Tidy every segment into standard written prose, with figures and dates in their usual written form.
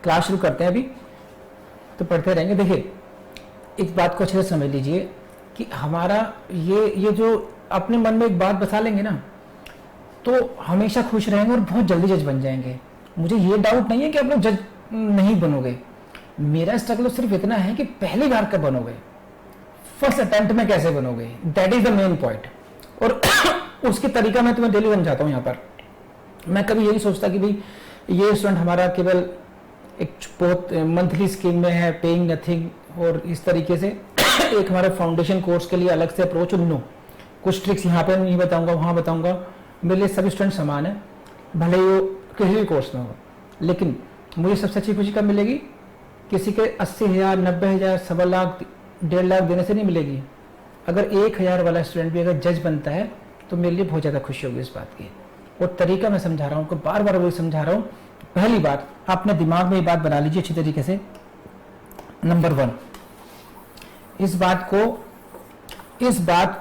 Class शुरू करते हैं अभी, तो पढ़ते रहेंगे। देखिए एक बात को अच्छे से समझ लीजिए कि हमारा ये जो अपने मन में एक बात बसा लेंगे ना, तो हमेशा खुश रहेंगे और बहुत जल्दी जज बन जाएंगे। मुझे ये डाउट नहीं है कि आप लोग जज नहीं बनोगे, मेरा स्ट्रगल सिर्फ इतना है कि पहली बार कब बनोगे, फर्स्ट अटेम्प्ट में कैसे बनोगे, that is the main point. और उसके तरीका मैं तुम्हें डेली समझाता हूँ। यहाँ पर मैं कभी यही सोचता कि भाई ये स्टूडेंट हमारा केवल एक बहुत मंथली स्कीम में है, पेइंग नथिंग, और इस तरीके से एक हमारे फाउंडेशन कोर्स के लिए अलग से अप्रोच। नो, कुछ ट्रिक्स यहाँ पे नहीं बताऊंगा, वहाँ बताऊंगा। मेरे लिए सभी स्टूडेंट समान है, भले ही वो किसी भी कोर्स में हो। लेकिन मुझे सबसे अच्छी खुशी कब मिलेगी, किसी के 80,000, 90,000, 1.25 लाख, 1.5 लाख देने से नहीं मिलेगी। अगर 1,000 वाला स्टूडेंट भी अगर जज बनता है तो मेरे लिए बहुत ज़्यादा खुशी होगी इस बात की। और तरीका मैं समझा रहा हूँ, बार बार वही समझा रहा हूँ। पहली बात, अपने दिमाग में ये बात बना लीजिए अच्छी तरीके से। नंबर 1, इस बात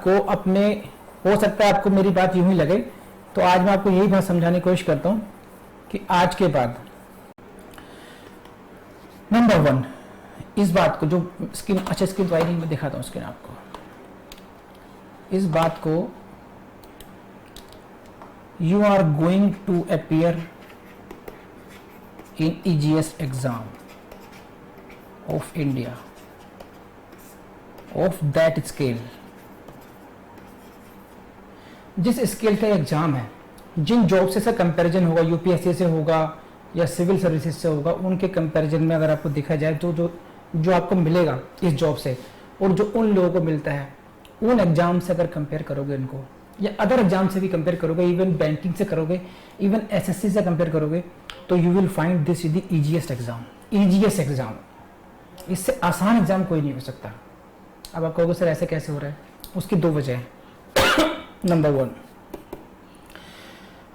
को अपने, हो सकता है आपको मेरी बात यूं ही लगे, तो आज मैं आपको यही बात समझाने की कोशिश करता हूं कि आज के बाद नंबर 1, इस बात को जो स्क्रीन, अच्छा स्क्रीन तो आई नहीं, मैं दिखाता हूं स्क्रीन आपको। इस बात को, you are going to appear in EGS exam of India of that scale. जिस स्केल का एग्जाम है, जिन जॉब से कंपैरिजन होगा, यूपीएससी से होगा या सिविल सर्विसेज से होगा, उनके कंपैरिजन में अगर आपको देखा जाए तो जो आपको मिलेगा इस जॉब से और जो उन लोगों को मिलता है, उन एग्जाम से अगर कंपेयर करोगे इनको, या अदर एग्जाम से भी कंपेयर करोगे, इवन बैंकिंग से करोगे, इवन एसएससी से कंपेयर करोगे, तो you will find this is the easiest exam. Easiest exam, इससे आसान एग्जाम कोई नहीं हो सकता। अब आप कहोगे सर ऐसे कैसे हो रहा है, उसकी 2 वजह है। नंबर 1,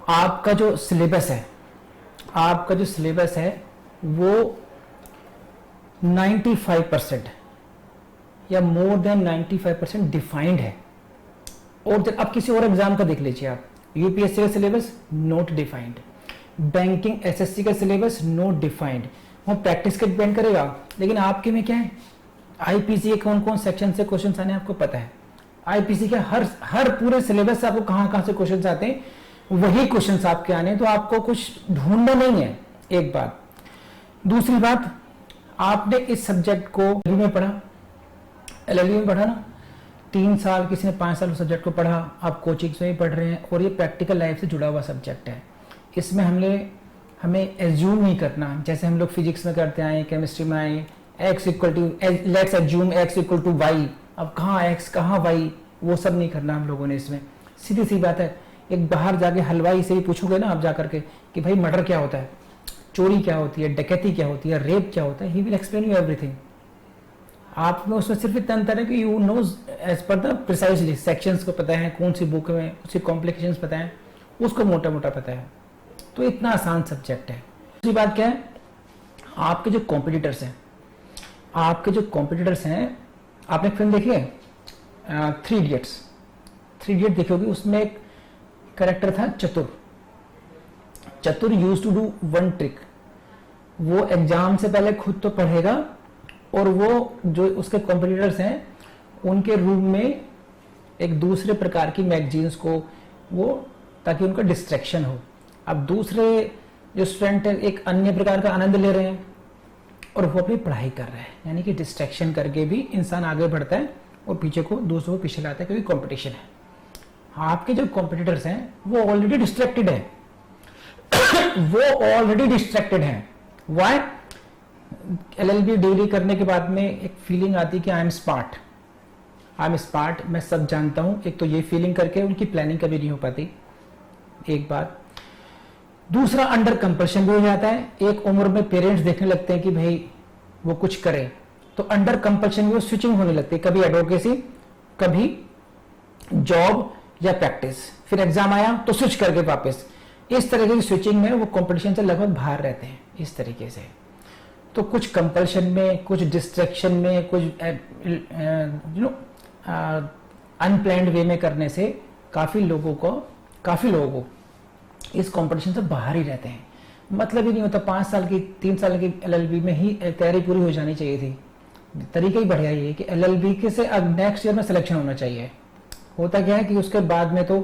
आपका जो सिलेबस है वो 95% या मोर देन 95% डिफाइंड है। और जब आप किसी और एग्जाम का देख लीजिए, आप यूपीएससी का syllabus not defined, banking SSC का सिलेबस नॉट डिफाइंड, वो प्रैक्टिस का डिपेंड करेगा। लेकिन आपके में क्या है, आईपीसी के कौन कौन सेक्शन से क्वेश्चन आने आपको पता है। आईपीसी के हर पूरे सिलेबस से आपको कहां से क्वेश्चन आते हैं, वही क्वेश्चन आपके आने, तो आपको कुछ ढूंढना नहीं है। एक बात। दूसरी बात, आपने इस सब्जेक्ट को में पढ़ा, एलएलबी में पढ़ा ना, 3 साल, किसी ने 5 साल उस सब्जेक्ट को पढ़ा, आप कोचिंग में ही पढ़ रहे हैं, और ये प्रैक्टिकल लाइफ से जुड़ा हुआ सब्जेक्ट है। इसमें हमें एज्यूम नहीं करना, जैसे हम लोग फिजिक्स में करते आए, केमिस्ट्री में आए, let's assume x equal to y. अब कहाँ x कहाँ y, वो सब नहीं करना हम लोगों ने इसमें। सीधी सी बात है, एक बाहर जाके हलवाई से ही पूछोगे ना आप जाकर के कि भाई मर्डर क्या होता है, चोरी क्या होती है, डकैती क्या होती है, रेप क्या होता है, he will explain you everything. आप में उसमें सिर्फ इतना अंतर है कि you knows as per the precisely, sections को पता है, कौन सी बुक में उसकी कॉम्प्लिकेशंस पता है, उसको मोटा मोटा पता है। तो इतना आसान सब्जेक्ट है। दूसरी बात क्या है, आपके जो कॉम्पिटिटर्स हैं, आपने फिल्म देखी है 3 इडियट्स? 3 इडियट देखोगे, उसमें एक कैरेक्टर था Chatur used to do one trick. वो एग्जाम से पहले खुद तो पढ़ेगा, और वो जो उसके कॉम्पिटिटर्स हैं उनके रूम में एक दूसरे प्रकार की मैगजीन्स को वो, ताकि उनका डिस्ट्रैक्शन हो। अब दूसरे जो स्टूडेंट है एक अन्य प्रकार का आनंद ले रहे हैं और वो अपनी पढ़ाई कर रहे हैं, यानी कि डिस्ट्रैक्शन करके भी इंसान आगे बढ़ता है और पीछे को दूसरों को पीछे लाता है, क्योंकि कंपटीशन है। आपके जो कॉम्पिटिटर्स हैं वो ऑलरेडी डिस्ट्रैक्टेड है व्हाई? एलएलबी डिग्री करने के बाद में एक फीलिंग आती है कि आई एम स्मार्ट, मैं सब जानता हूं। एक तो ये फीलिंग करके उनकी प्लानिंग कभी नहीं हो पाती, एक बात। दूसरा, अंडर कंपल्शन भी हो जाता है। एक उम्र में पेरेंट्स देखने लगते हैं कि भाई वो कुछ करे, तो अंडर कंपल्शन में स्विचिंग होने लगती है, कभी एडवोकेसी, कभी जॉब या प्रैक्टिस, फिर एग्जाम आया तो स्विच करके वापस। इस तरीके की स्विचिंग में वो कंपटीशन से लगभग बाहर रहते हैं इस तरीके से। तो कुछ कंपल्शन में, कुछ डिस्ट्रैक्शन में, कुछ अनप्लान्ड वे में करने से काफी लोगों को इस कंपटीशन से बाहर ही रहते हैं। मतलब ही नहीं होता 5 साल की 3 साल की एलएलबी में ही तैयारी पूरी हो जानी चाहिए थी। तरीका ही बढ़िया ये है कि एलएलबी के से अब नेक्स्ट ईयर में सिलेक्शन होना चाहिए। होता क्या है कि उसके बाद में तो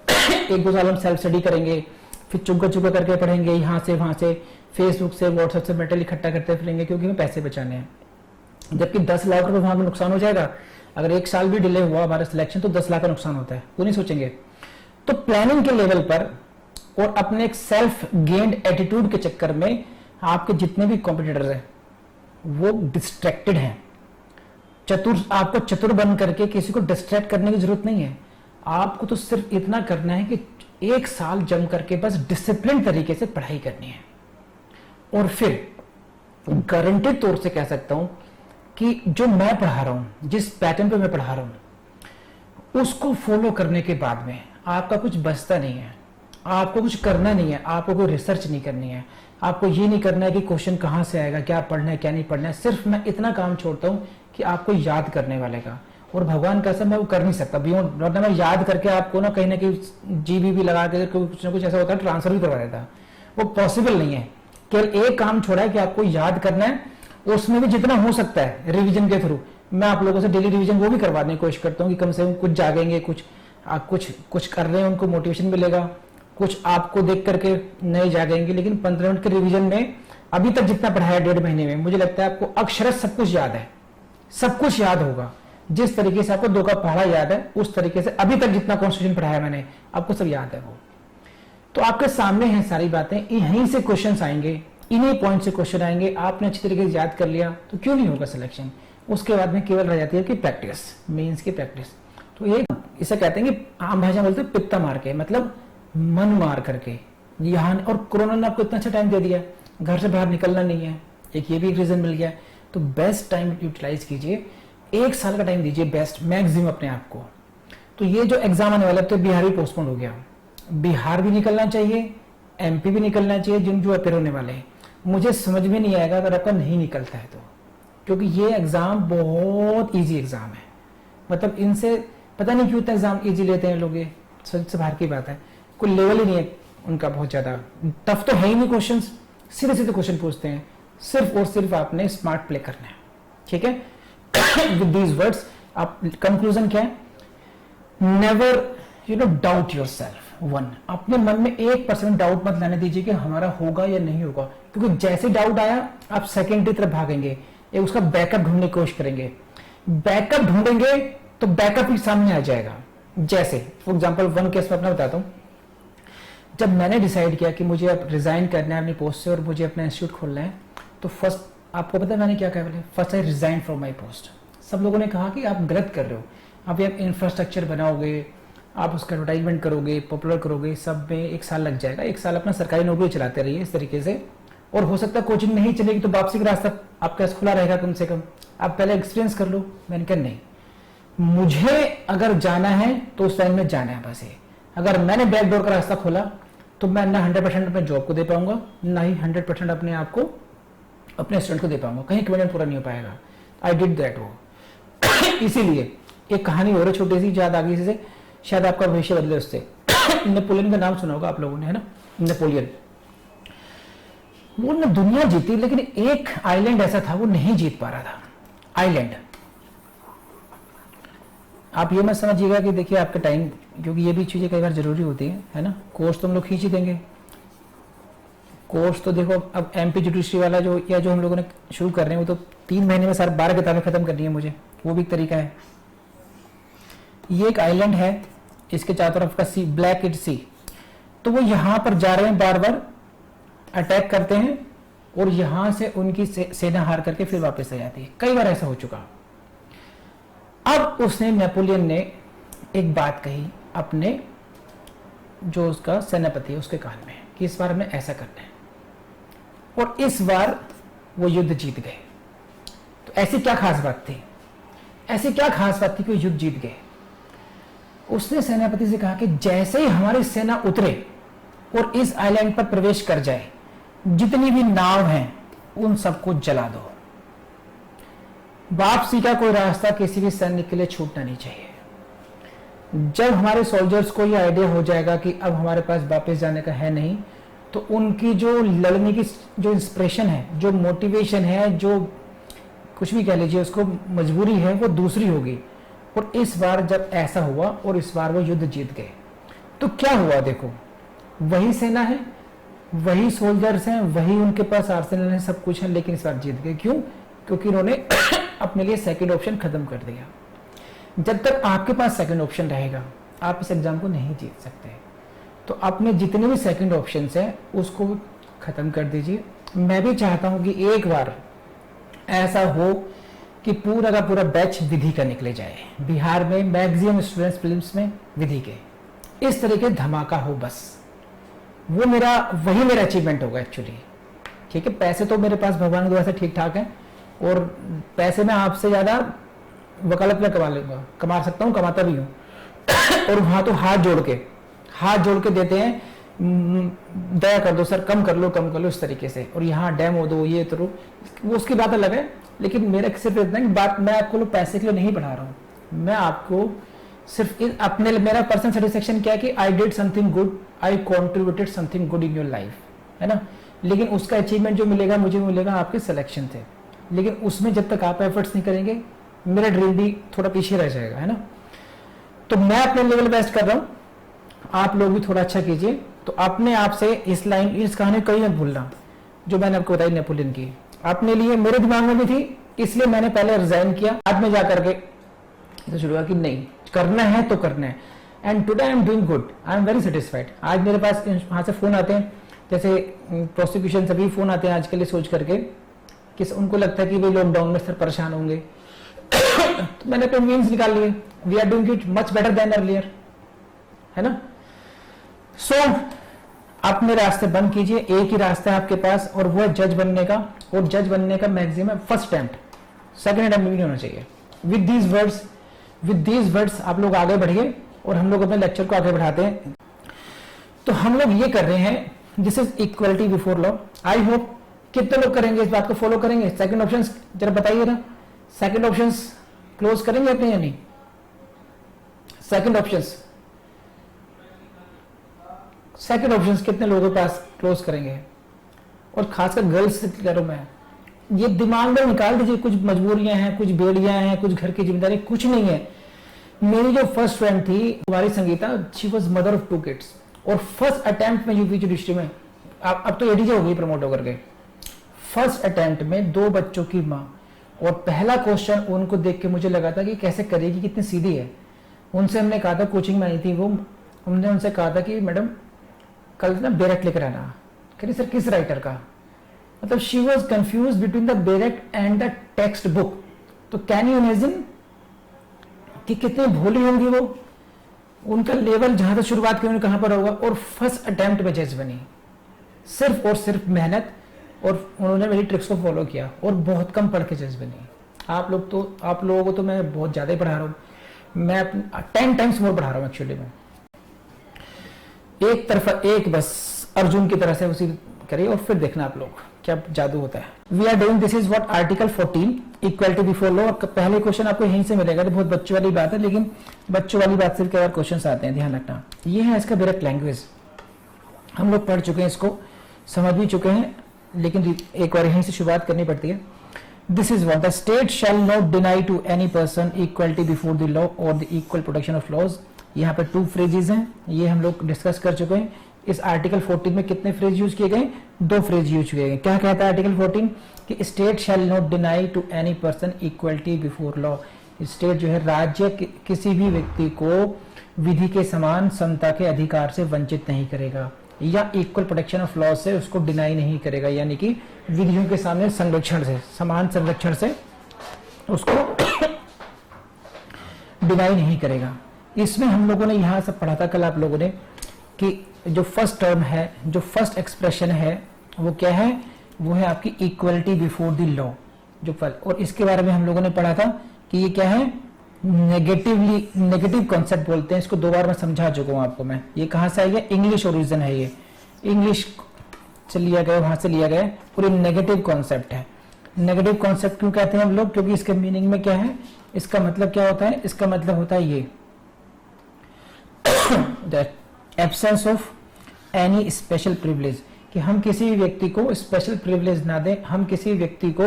1-2 साल हम सेल्फ स्टडी करेंगे, फिर चुपका चुपका करके पढ़ेंगे, यहाँ से वहां से फेसबुक से व्हाट्सएप से मेटेरियल इकट्ठा करते फिरेंगे, क्योंकि हमें पैसे बचाने हैं। जबकि 10 लाख रुपए वहां पर नुकसान हो जाएगा। अगर 1 साल भी डिले हुआ हमारा सिलेक्शन तो 10 लाख का नुकसान होता है, वो नहीं सोचेंगे। तो प्लानिंग के लेवल पर और अपने एक सेल्फ गेन्ड एटीट्यूड के चक्कर में आपके जितने भी कॉम्पिटिटर्स हैं वो डिस्ट्रैक्टेड हैं। आपको चतुर बन करके किसी को डिस्ट्रैक्ट करने की जरूरत नहीं है। आपको तो सिर्फ इतना करना है कि 1 साल जम करके बस डिसिप्लिन तरीके से पढ़ाई करनी है, और फिर गारंटेड तौर से कह सकता हूं कि जो मैं पढ़ा रहा हूं, जिस पैटर्न पे मैं पढ़ा रहा हूं, उसको फॉलो करने के बाद में आपका कुछ बचता नहीं है। आपको कुछ करना नहीं है, आपको कोई रिसर्च नहीं करनी है, आपको ये नहीं करना है कि क्वेश्चन कहां से आएगा, क्या पढ़ना है क्या नहीं पढ़ना है। सिर्फ मैं इतना काम छोड़ता हूं कि आपको याद करने वाले का, और भगवान का सब मैं वो कर नहीं सकता बियॉन्ड, वरना मैं याद करके आपको ना कहीं जीबी भी लगा के कुछ ना कुछ ऐसा होता है ट्रांसफर भी करवा देता। वो पॉसिबल नहीं है। केवल एक काम छोड़ा है कि आपको याद करना है, उसमें भी जितना हो सकता है रिवीजन के थ्रू मैं आप लोगों से डेली रिवीजन वो भी करवाने की कोशिश करता हूँ कि कम से कम कुछ जागेंगे, कुछ कर रहे हैं, उनको मोटिवेशन मिलेगा, कुछ आपको देख करके नए जागेंगे। लेकिन 15 मिनट के रिवीजन में अभी तक जितना पढ़ाया 1.5 महीने में, मुझे लगता है आपको अक्षरश सब कुछ याद है, सब कुछ याद होगा। जिस तरीके से आपको 2 का पढ़ा याद है, उस तरीके से अभी तक जितना कॉन्स्टिट्यूशन पढ़ाया मैंने आपको सब याद है। वो तो आपके सामने है सारी बातें, यहीं से क्वेश्चन आएंगे, इन्हीं पॉइंट से क्वेश्चन आएंगे। आपने अच्छी तरीके से याद कर लिया तो क्यों नहीं होगा सिलेक्शन। उसके बाद में केवल रह जाती है कि प्रैक्टिस, मेंस की प्रैक्टिस। तो ये इसे कहते हैं कि आम भाषा में बोलते हैं पित्ता मार के, मतलब मन मार करके। यहाँ और कोरोना ने आपको इतना अच्छा टाइम दे दिया, घर से बाहर निकलना नहीं है, एक ये भी एक रीजन मिल गया। तो बेस्ट टाइम यूटिलाइज कीजिए, 1 साल का टाइम दीजिए बेस्ट मैक्सिमम अपने आप को। तो ये जो एग्जाम आने वाला है, तो बिहार भी पोस्टपोन हो गया, बिहार भी निकलना चाहिए, एमपी भी निकलना चाहिए, जिन जो अपेयर होने वाले हैं। मुझे समझ में नहीं आएगा अगर आपका नहीं निकलता है तो, क्योंकि ये एग्जाम बहुत इजी एग्जाम है। मतलब इनसे पता नहीं क्यों इतना एग्जाम इजी लेते हैं लोग, ये सच से बाहर की बात है। कोई लेवल ही नहीं है उनका, बहुत ज्यादा टफ तो है ही नहीं। क्वेश्चन सीधे सीधे क्वेश्चन पूछते हैं, सिर्फ और सिर्फ आपने स्मार्ट प्ले करना है, ठीक है। विद दीज वर्ड्स आप कंक्लूजन क्या है, नेवर डाउट योर सेल्फ। अपने मन में 1% डाउट मत लाने दीजिए कि हमारा होगा या नहीं होगा, क्योंकि जैसे डाउट आया आप सेकेंड की तरफ भागेंगे, एक उसका बैकअप ढूंढने की कोशिश करेंगे। बैकअप ढूंढेंगे तो बैकअप ही सामने आ जाएगा। जैसे फॉर एग्जांपल 1 केस में अपना बताता हूं, जब मैंने डिसाइड किया कि मुझे अब रिजाइन करना है अपनी पोस्ट से और मुझे अपना इंस्टीट्यूट खोलना है, तो फर्स्ट आपको पता है मैंने क्या कहा, बोले first I resign from my post. सब लोगों ने कहा कि आप गलत कर रहे हो, आप इंफ्रास्ट्रक्चर बनाओगे, आप उसका एडवर्टाइजमेंट करोगे, पॉपुलर करोगे, सब में 1 साल लग जाएगा। 1 साल अपना सरकारी नौकरी चलाते रहिए इस तरीके से, और हो सकता है कोचिंग नहीं चलेगी तो वापसी का रास्ता आपका खुला रहेगा, कम से कम आप पहले एक्सपीरियंस कर लो। मैंने कहा नहीं, मुझे अगर जाना है तो उस टाइम में जाना है बस। अगर मैंने बैकडोर का रास्ता खोला तो मैं ना 100% अपने जॉब को दे पाऊंगा, ना ही 100% अपने आप को, अपने स्टूडेंट को दे पाऊंगा, कहीं कमिटमेंट पूरा नहीं हो पाएगा। आई डिड दैट वो। इसीलिए एक कहानी हो रही छोटी सी, याद आ गई से, शायद आपका भविष्य बदले उससे। नेपोलियन का नाम सुना होगा आप लोगों ने, है ना, नेपोलियन। वो ने दुनिया जीती, लेकिन एक आइलैंड ऐसा था वो नहीं जीत पा रहा था। आइलैंड, आप ये मत समझिएगा कि देखिए आपका टाइम, क्योंकि ये भी चीजें कई बार जरूरी होती है ना। कोर्स तो हम लोग खींच ही देंगे, कोर्स तो देखो अब एमपी जुडिशरी वाला जो या जो हम लोगों ने शुरू कर रहे हैं, वो तो 3 महीने में सारे 12 किताबें खत्म करनी है मुझे, वो भी एक तरीका है। ये एक आइलैंड है, इसके चारों तरफ का सी, ब्लैक इट सी, तो वो यहां पर जा रहे हैं, बार बार अटैक करते हैं, और यहां से उनकी सेना हार करके फिर वापस आ जाती है। कई बार ऐसा हो चुका। अब उसने, नेपोलियन ने एक बात कही अपने जो उसका सेनापति है उसके कान में, कि इस बार हमें ऐसा करना है, और इस बार वो युद्ध जीत गए। तो ऐसी क्या खास बात थी, ऐसी क्या खास बात थी कि वो युद्ध जीत गए। उसने सेनापति से कहा कि जैसे ही हमारी सेना उतरे और इस आइलैंड पर प्रवेश कर जाए, जितनी भी नाव हैं उन सबको जला दो। वापसी का कोई रास्ता किसी भी सैनिक के लिए छूटना नहीं चाहिए। जब हमारे सोल्जर्स को यह आइडिया हो जाएगा कि अब हमारे पास वापस जाने का है नहीं, तो उनकी जो लड़ने की जो इंस्पिरेशन है, जो मोटिवेशन है, जो कुछ भी कह लीजिए उसको मजबूरी है, वो दूसरी होगी। और इस बार जब ऐसा हुआ और इस बार वो युद्ध जीत गए, तो क्या हुआ देखो, वही सेना है, वही सोल्जर्स हैं, वही उनके पास आर्सेनल है, सब कुछ है, लेकिन इस बार जीत गए। क्यों? क्योंकि उन्होंने अपने लिए सेकंड ऑप्शन खत्म कर दिया। जब तक आपके पास सेकंड ऑप्शन रहेगा आप इस एग्जाम को नहीं जीत सकते। तो अपने जितने भी सेकंड ऑप्शंस हैं उसको खत्म कर दीजिए। मैं भी चाहता हूं कि एक बार ऐसा हो कि पूरा का पूरा बैच विधि का निकले जाए। बिहार में मैक्सिमम स्टूडेंट्स फिल्म्स में विधि के इस तरीके धमाका हो, बस वो वही मेरा अचीवमेंट होगा एक्चुअली। ठीक है, पैसे तो मेरे पास भगवान की दुआ से ठीक ठाक है, और पैसे मैं आपसे ज्यादा वकालत में कमा सकता हूँ, कमाता भी हूँ। और वहां तो हाथ जोड़ के देते हैं, दया कर दो सर, कम कर लो इस तरीके से, और यहाँ डेमो दो, ये तो वो उसकी बात अलग है। लेकिन मेरा सिर्फ इतना कि बात मैं आपको पैसे के लिए नहीं बढ़ा रहा हूँ, मैं आपको सिर्फ अपने, मेरा पर्सनल सेटिस्फेक्शन क्या है कि I did something good, I contributed something good in your life, है ना। लेकिन उसका अचीवमेंट जो मिलेगा मुझे मिलेगा आपके सिलेक्शन से। लेकिन उसमें जब तक आप एफर्ट्स नहीं करेंगे मेरा ड्रीम भी थोड़ा पीछे रह जाएगा, है ना। तो मैं अपने लेवल बेस्ट कर रहा हूँ, आप लोग भी थोड़ा अच्छा कीजिए। तो अपने आप से इस कहानी कहीं मत भूलना जो मैंने आपको बताई नेपोलियन की, अपने लिए मेरे दिमाग में भी थी, इसलिए मैंने पहले रिजाइन किया। बाद में जाकर के शुरू हुआ कि नहीं, करना है तो करना है। And today I am doing good, I am very satisfied. आज मेरे पास वहां से फोन आते हैं, जैसे प्रोसिक्यूशन सभी फोन आते हैं आज के लिए सोच करके कि उनको लगता है कि वे लॉकडाउन में सर परेशान होंगे। तो मैंने अपने मीन्स निकाल लिए, we are doing it much better than earlier, है ना। सो अपने रास्ते बंद कीजिए, एक ही रास्ता है आपके पास और वो है जज बनने का। और जज बनने का maximum first attempt, second attempt नहीं होना चाहिए। विद दीज वर्ड्स आप लोग आगे बढ़िए और हम लोग अपने लेक्चर को आगे बढ़ाते हैं। तो हम लोग ये कर रहे हैं, this is equality before law. I hope कितने लोग करेंगे इस बात को, फॉलो करेंगे। सेकंड ऑप्शन जरा बताइए ना, सेकंड ऑप्शन क्लोज करेंगे अपने या नहीं? सेकंड ऑप्शंस कितने लोगों के पास क्लोज करेंगे? और खासकर गर्ल्स से कह रहा हूं मैं, ये दिमाग में निकाल दीजिए। कुछ मजबूरियां हैं, कुछ बेड़ियां हैं, कुछ घर की जिम्मेदारी, कुछ नहीं है। मेरी जो फर्स्ट फ्रेंड थी Kumari Sangeeta, she was mother of 2 kids, और फर्स्ट अटेम्प्ट में यूपी जुडिशरी में, अब तो एडीजे हो गई प्रमोट होकर के, फर्स्ट अटेम्प्ट में 2 बच्चों की माँ। और पहला क्वेश्चन उनको देख के मुझे लगा था कि कैसे करेगी, कितनी सीधी है। उनसे हमने कहा था, कोचिंग में आई थी वो, हमने उनसे कहा था कि मैडम कल ना बेरेट लेकर आना। कह रही सर किस राइटर का? मतलब she was confuse between the बेरेट and the text book. तो कैन यू इमेजिन कि कितने भोली होंगी वो, उनका लेवल जहां से शुरुआत की उन्होंने कहां पर होगा। और फर्स्ट अटेम्प्ट में जज बनी, सिर्फ और सिर्फ मेहनत, और उन्होंने मेरी ट्रिक्स को फॉलो किया और बहुत कम पढ़ के जज बनी। आप लोगों को तो मैं बहुत ज्यादा ही पढ़ा रहा हूं, मैं 10 टाइम्स मोर पढ़ा रहा हूं एक्चुअली। मैं एक तरफा एक बस अर्जुन की तरह से उसी करिए और फिर देखना आप लोग क्या जादू होता है। We are doing, this is what article 14 equality before law. पहले क्वेश्चन आपको यहीं से मिलेगा, तो बहुत बच्चों वाली बात है, लेकिन बच्चों वाली बात से कई बार क्वेश्चन आते हैं, ध्यान रखना। ये है इसका डायरेक्ट लैंग्वेज, हम लोग पढ़ चुके हैं, इसको समझ भी चुके हैं, लेकिन एक बार यहीं से शुरुआत करनी पड़ती है। This is what the state shall not deny to any person equality before the law और the equal protection of laws. यहाँ पे 2 फ्रेजेस हैं, ये हम लोग डिस्कस कर चुके हैं। इस आर्टिकल 14 में कितने फ्रेज यूज किए गए? 2 फ्रेज यूज किए गए। क्या कहता है आर्टिकल 14 कि state shall not deny to any person equality before law. State जो है, राज्य किसी भी व्यक्ति को विधि के समान समता के अधिकार से वंचित नहीं करेगा, या इक्वल प्रोटेक्शन ऑफ लॉ से उसको डिनाई नहीं करेगा, यानी कि विधियों के सामने संरक्षण से, समान संरक्षण से उसको डिनाई नहीं करेगा। इसमें हम लोगों ने यहां सब पढ़ा था कल आप लोगों ने कि जो फर्स्ट टर्म है, जो फर्स्ट एक्सप्रेशन है, वो क्या है? वो है आपकी इक्वलिटी बिफोर द लॉ जो फल। और इसके बारे में हम लोगों ने पढ़ा था कि ये क्या है? नेगेटिव कॉन्सेप्ट बोलते हैं इसको। 2 बार मैं समझा चुका हूं आपको मैं। ये कहां से आई है? इंग्लिश ओरिजिन है, ये इंग्लिश से लिया गया, वहां से लिया गया, पूरी नेगेटिव कॉन्सेप्ट है। नेगेटिव कॉन्सेप्ट क्यों कहते हैं हम लोग? क्योंकि इसके मीनिंग में क्या है, इसका मतलब क्या होता है? इसका मतलब होता है ये that absence of any special privilege, कि हम किसी व्यक्ति को स्पेशल प्रिविलेज ना दें, हम किसी व्यक्ति को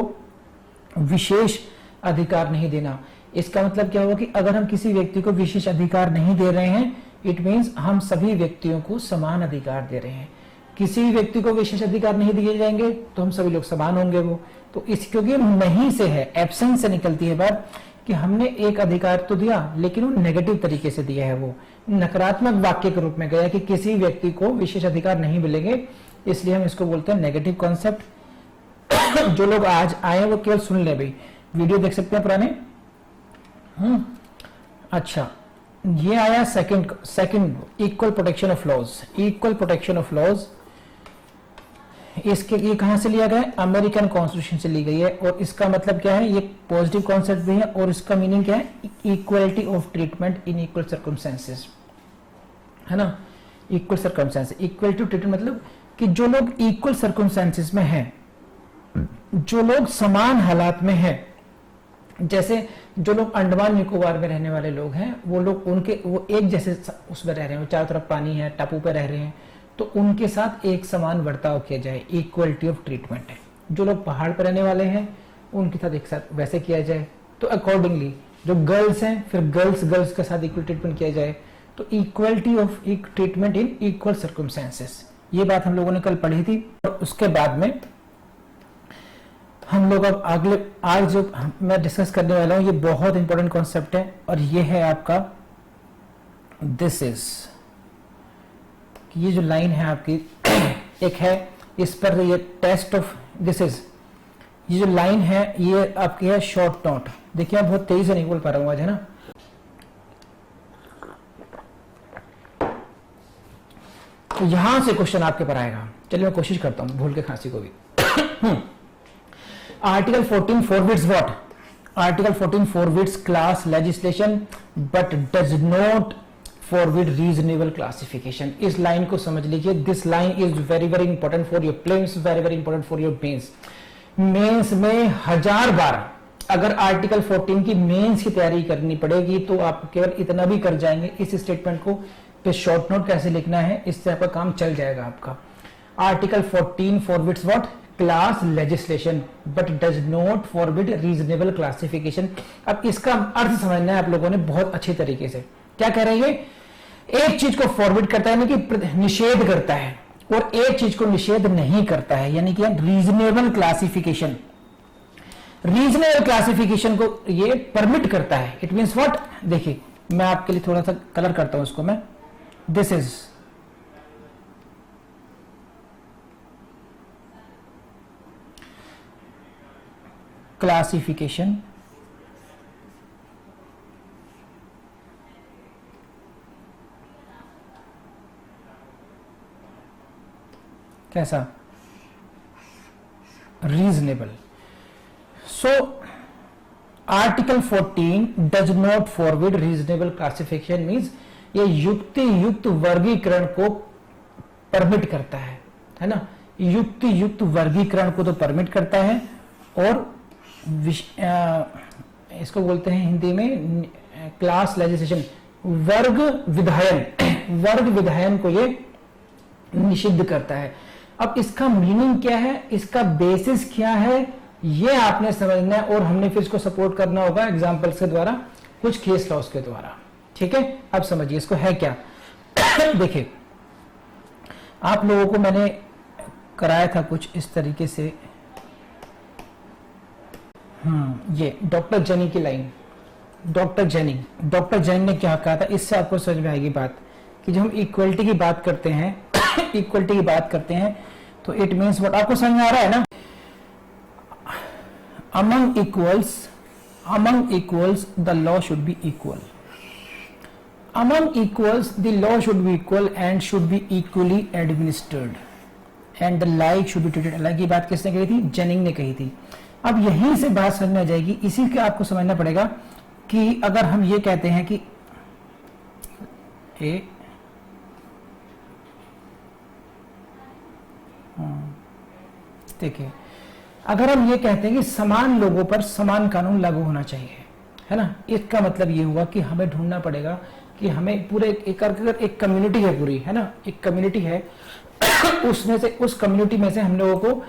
विशेष अधिकार नहीं देना। इसका मतलब क्या होगा कि अगर हम किसी व्यक्ति को विशेष अधिकार नहीं दे रहे हैं, इट मीन्स हम सभी व्यक्तियों को समान अधिकार दे रहे हैं। किसी व्यक्ति को विशेष अधिकार नहीं दिए जाएंगे तो हम सभी लोग समान होंगे। वो तो इस क्योंकि नहीं से है, एब्सेंस से निकलती है बात कि हमने एक अधिकार तो दिया लेकिन वो नेगेटिव तरीके से दिया है, वो नकारात्मक वाक्य के रूप में गया कि किसी व्यक्ति को विशेष अधिकार नहीं मिलेंगे, इसलिए हम इसको बोलते हैं नेगेटिव कॉन्सेप्ट। जो लोग आज आए वो केवल सुन ले भाई, वीडियो देख सकते हैं पुराने। अच्छा, ये आया second equal protection of laws. Equal protection of laws इसके ये कहां से लिया गया है? अमेरिकन कॉन्स्टिट्यूशन से ली गई है। और इसका मतलब क्या है? ये पॉजिटिव कॉन्सेप्ट भी है और इसका मीनिंग क्या है? Equality of treatment in equal circumstances, है ना। Equal circumstances, equality of treatment मतलब कि जो लोग इक्वल सर्कमस्टेंसेस में हैं, जो लोग समान हालात में हैं, जैसे जो लोग अंडमान निकोबार में रहने वाले लोग हैं, वो लोग उनके वो एक जैसे उसमें रह रहे हैं, वो चारों तरफ पानी है, टापू पे रह रहे हैं, तो उनके साथ एक समान बर्ताव किया जाए, इक्वलिटी ऑफ ट्रीटमेंट है। जो लोग पहाड़ पर रहने वाले हैं उनके साथ एक साथ वैसे किया जाए, तो अकॉर्डिंगली जो गर्ल्स हैं फिर गर्ल्स के साथ इक्वल ट्रीटमेंट किया जाए, तो equality of treatment in equal circumstances, ये बात हम लोगों ने कल पढ़ी थी। और उसके बाद में हम लोग अब अगले आज जो मैं डिस्कस करने वाला हूं ये बहुत इंपॉर्टेंट कॉन्सेप्ट है, और ये है आपका दिस इज, ये जो लाइन है आपकी एक है इस पर ये टेस्ट ऑफ दिस इज, ये जो लाइन है ये आपकी है शॉर्ट नोट। देखिए मैं बहुत तेजी से नहीं बोल पा रहा हूं आज, है ना। तो यहां से क्वेश्चन आपके पर आएगा, चलिए मैं कोशिश करता हूं भूल के खांसी को भी। Article 14 forbids what? Article 14 forbids class legislation but does not forbid reasonable classification. इस लाइन को समझ लीजिए, this line is very very important for your prelims, very very important for your mains. Mains में 1000 बार अगर आर्टिकल 14 की mains की तैयारी करनी पड़ेगी तो आप केवल इतना भी कर जाएंगे इस स्टेटमेंट को कि शॉर्ट नोट कैसे लिखना है, इससे आपका काम चल जाएगा आपका। Article 14 forbids what? Class legislation but does not forbid reasonable classification. अब इसका अर्थ समझना है आप लोगों ने बहुत अच्छी तरीके से। क्या कह रहे हैं? एक चीज को फॉरबिड करता है यानी कि निषेध करता है, और एक चीज को निषेध नहीं करता है यानी कि रीजनेबल क्लासिफिकेशन। रीजनेबल क्लासिफिकेशन को ये परमिट करता है। It means what? देखिए मैं आपके लिए थोड़ा सा कलर करता हूं इसको मैं। दिस इज क्लासिफिकेशन, कैसा? Reasonable. So article 14 does not forbid reasonable classification means ये युक्ति युक्त वर्गीकरण को परमिट करता है ना। युक्ति युक्त वर्गीकरण को तो परमिट करता है, और इसको बोलते हैं हिंदी में क्लास लेजिस्लेशन, वर्ग विधायन को ये निषिद्ध करता है। अब इसका मीनिंग क्या है, इसका बेसिस क्या है, ये आपने समझना है, और हमने फिर इसको सपोर्ट करना होगा एग्जांपल्स के द्वारा, कुछ केस लॉस के द्वारा। ठीक है, अब समझिए इसको है क्या। देखिए आप लोगों को मैंने कराया था कुछ इस तरीके से, ये डॉक्टर जेनी की लाइन। डॉक्टर जेनी ने क्या कहा था, इससे आपको समझ में आएगी बात कि जब हम इक्वलिटी की बात करते हैं इक्वलिटी की बात करते हैं तो इट मीन्स व्हाट? आपको समझ में आ रहा है ना। Among equals the law should be equal. Among equals the law should be equal and should be equally administered and the like should be treated अलग। की बात किसने कही थी? जेनिंग ने कही थी। अब यहीं से बात समझ में आ जाएगी, इसी के आपको समझना पड़ेगा कि अगर हम ये कहते हैं कि देखिए अगर हम ये कहते हैं कि समान लोगों पर समान कानून लागू होना चाहिए, है ना, इसका मतलब ये हुआ कि हमें ढूंढना पड़ेगा कि हमें पूरे अगर एक कम्युनिटी है पूरी, है ना, एक कम्युनिटी है उसमें से, उस कम्युनिटी में से हम लोगों को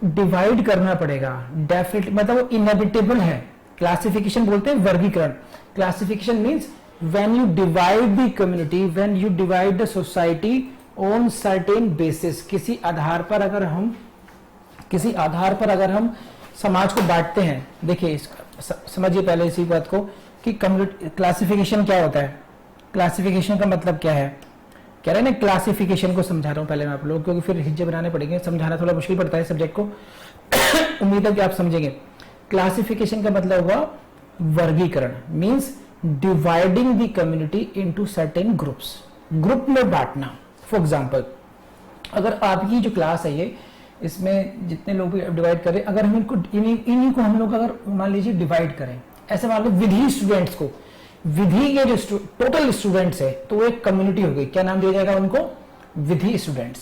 डिवाइड करना पड़ेगा डेफिनेटली, मतलब वो इनएविटेबल है। क्लासिफिकेशन बोलते हैं वर्गीकरण। Classification means when you divide the community, when you divide the society on certain basis, किसी आधार पर अगर हम समाज को बांटते हैं। देखिए समझिए पहले इसी बात को कि कम्युनिटी क्लासिफिकेशन क्या होता है। क्लासिफिकेशन का मतलब क्या है, कह रहे हैं ना, क्लासिफिकेशन को समझा रहा हूं पहले मैं आप लोगों, क्योंकि फिर हिज्जे बनाने पड़ेंगे, समझाना थोड़ा मुश्किल पड़ता है सब्जेक्ट को। उम्मीद है कि आप समझेंगे। क्लासिफिकेशन का मतलब हुआ वर्गीकरण, means dividing the community into certain groups, group में बांटना। फॉर एग्जांपल, अगर आपकी जो क्लास है ये, इसमें जितने लोग भी डिवाइड करें, अगर हम इनको इन्हीं को हम लोग अगर मान लीजिए डिवाइड करें, ऐसे मान लो विधि स्टूडेंट्स को, विधि के जो टोटल स्टूडेंट्स है तो वो एक कम्युनिटी हो गई, क्या नाम दिया जाएगा उनको, विधि स्टूडेंट्स।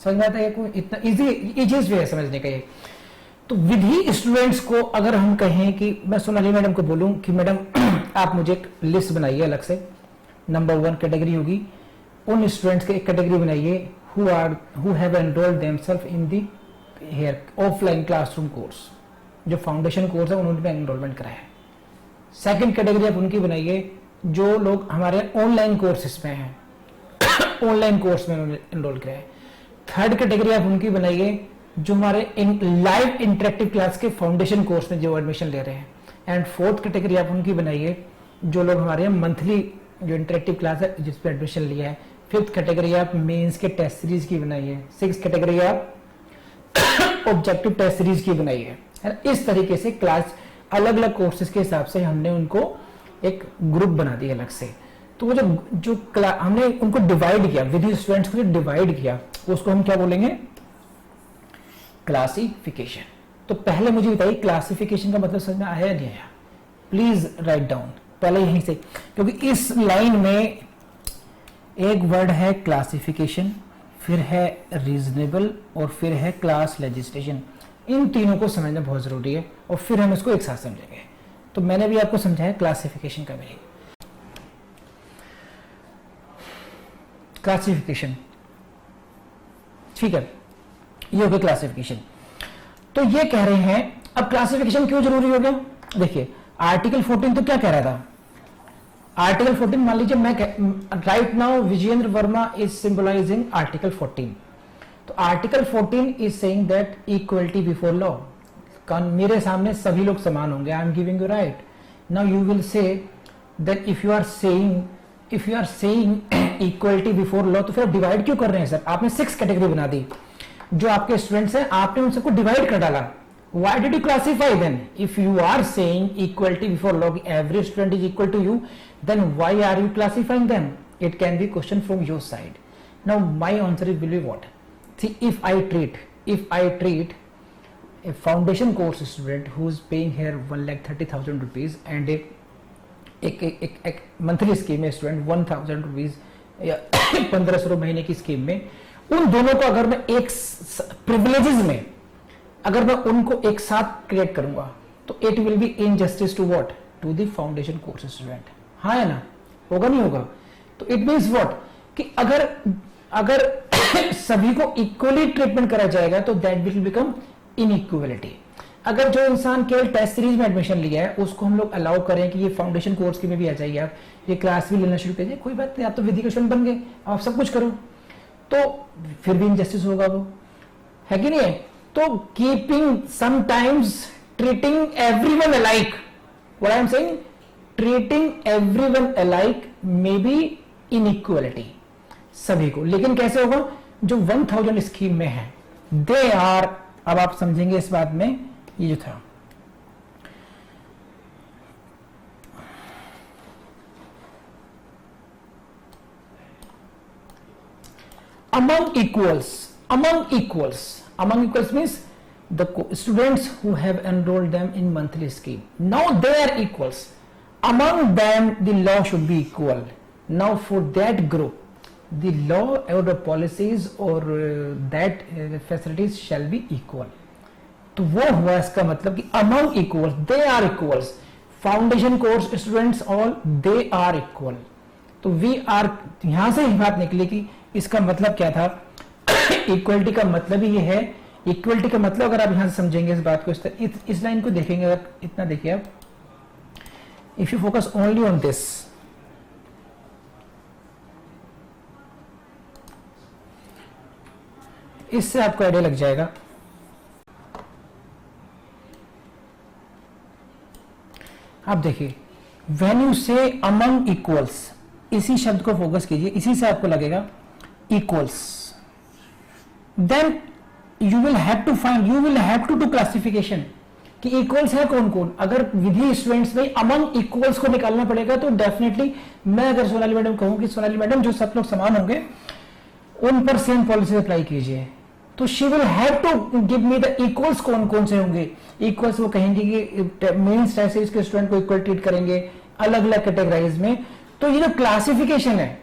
समझ में आता है? कोई इतना इजीएस्ट वे है समझने का ये। तो विधि स्टूडेंट्स को अगर हम कहें कि मैं सोनाली मैडम को बोलूं कि मैडम आप मुझे एक लिस्ट बनाइए अलग से, नंबर 1 कैटेगरी होगी, उन स्टूडेंट्स की एक कैटेगरी बनाइए who have enrolled themselves in the here offline classroom course, जो फाउंडेशन कोर्स है उन्होंने एनरोलमेंट कराया है। सेकंड कैटेगरी आप उनकी बनाइए जो लोग हमारे ऑनलाइन कोर्सेज में हैं, ऑनलाइन कोर्स में उन्होंने एनरोल कराया है। थर्ड कैटेगरी आप उनकी बनाइए जो हमारे लाइव इंटरेक्टिव क्लास के फाउंडेशन कोर्स में जो एडमिशन ले रहे हैं। एंड फोर्थ कैटेगरी आप उनकी बनाइए जो लोग हमारे मंथली जो इंटरेक्टिव क्लास है जिस पे एडमिशन लिया है। फिफ्थ कैटेगरी आप मेंस के टेस्ट सीरीज की बनाइए। सिक्स कैटेगरी आप ऑब्जेक्टिव टेस्ट सीरीज की बनाइए। इस तरीके से क्लास अलग अलग कोर्सेज के हिसाब से हमने उनको एक ग्रुप बना दिया अलग से। तो वो जो हमने उनको डिवाइड किया, विधि स्टूडेंट्स को डिवाइड किया, उसको हम क्या बोलेंगे, क्लासिफिकेशन। तो पहले मुझे बताइए क्लासिफिकेशन का मतलब समझ में आया या नहीं आया? प्लीज राइट डाउन पहले यहीं से, क्योंकि इस लाइन में एक वर्ड है क्लासिफिकेशन, फिर है रीजनेबल और फिर है क्लास लेजिस्लेशन। इन तीनों को समझना बहुत जरूरी है और फिर हम इसको एक साथ समझेंगे। तो मैंने भी आपको समझाया क्लासिफिकेशन का भी। क्लासिफिकेशन ठीक है, ये हो गया क्लासिफिकेशन। तो ये कह रहे हैं अब क्लासिफिकेशन क्यों जरूरी हो गया। देखिए आर्टिकल 14 तो क्या कह रहा था, आर्टिकल 14 मान लीजिए मैं right now Vijendra Verma is symbolising article 14। तो article 14 is saying that equality before law, मेरे सामने सभी लोग समान होंगे। I am giving you right. Now you will say that if you are saying equality before law, तो फिर डिवाइड क्यों कर रहे हैं सर? आपने 6 कैटेगरी बना दी, जो आपके स्टूडेंट्स हैं आपने उन सबको डिवाइड कर डाला। Why did you classify then? If you are saying equality before law, every student is equal to you, then why are you classifying them? It can be question from your side. Now my answer will be what? See, if I treat a foundation course student who is paying here 1,30,000 rupees and एक monthly scheme में student 1,000 rupees या 1,500 महीने की scheme में, उन दोनों को अगर मैं एक प्रिविलेजेस में अगर मैं उनको एक साथ क्रिएट करूंगा तो it will be injustice to what, to the foundation course student. हाँ है ना, होगा नहीं होगा? तो इट मींस व्हाट कि अगर सभी को इक्वली ट्रीटमेंट करा जाएगा तो दैट विल बिकम इनइक्वालिटी। अगर जो इंसान केवल टेस्ट सीरीज में एडमिशन लिया है उसको हम लोग अलाउ करें कि ये फाउंडेशन कोर्स की में भी आ जाइए, आप ये क्लास भी लेना शुरू कीजिए, कोई बात नहीं, आप तो विधि के स्टूडेंट बन गए, आप सब कुछ करो, तो फिर भी इनजस्टिस होगा, वो है कि नहीं है? तो keeping sometimes treating everyone alike, what I am saying, treating everyone alike may be inequality, सभी को। लेकिन कैसे होगा? जो 1,000 स्कीम में है दे आर, अब आप समझेंगे इस बात में, ये जो था among equals means the students who have enrolled them in monthly scheme, now they are equals, among them the law should be equal. Now for that group the law or the policies or that facilities shall be equal. तो वो हुआ इसका मतलब कि among equals, they are equals, foundation course students all they are equal. तो we are, यहां से ही बात निकली कि इसका मतलब क्या था। इक्वलिटी का मतलब ही ये है, इक्वलिटी का मतलब अगर आप यहां से समझेंगे इस बात को, इस लाइन को देखेंगे, अगर इतना देखिए आप, if you focus only on this, इससे आपको आइडिया लग जाएगा। आप देखिए, when you say among equals, इसी शब्द को फोकस कीजिए, इसी से आपको लगेगा equals, then you will have to find, you will have to do classification कि इक्वल्स है कौन कौन। अगर विधि स्टूडेंट्स में अमंग इक्वल्स को निकालना पड़ेगा तो डेफिनेटली मैं अगर सोनाली मैडम कहूं कि सोनाली मैडम जो सब लोग समान होंगे उन पर सेम पॉलिसी अप्लाई कीजिए, तो she will have to give me the equals, कौन कौन से होंगे इक्वल्स। वो कहेंगे कि मेंस ऐसे इसके स्टूडेंट को इक्वल ट्रीट करेंगे अलग अलग कैटेगराइज में। तो ये जो क्लासिफिकेशन है,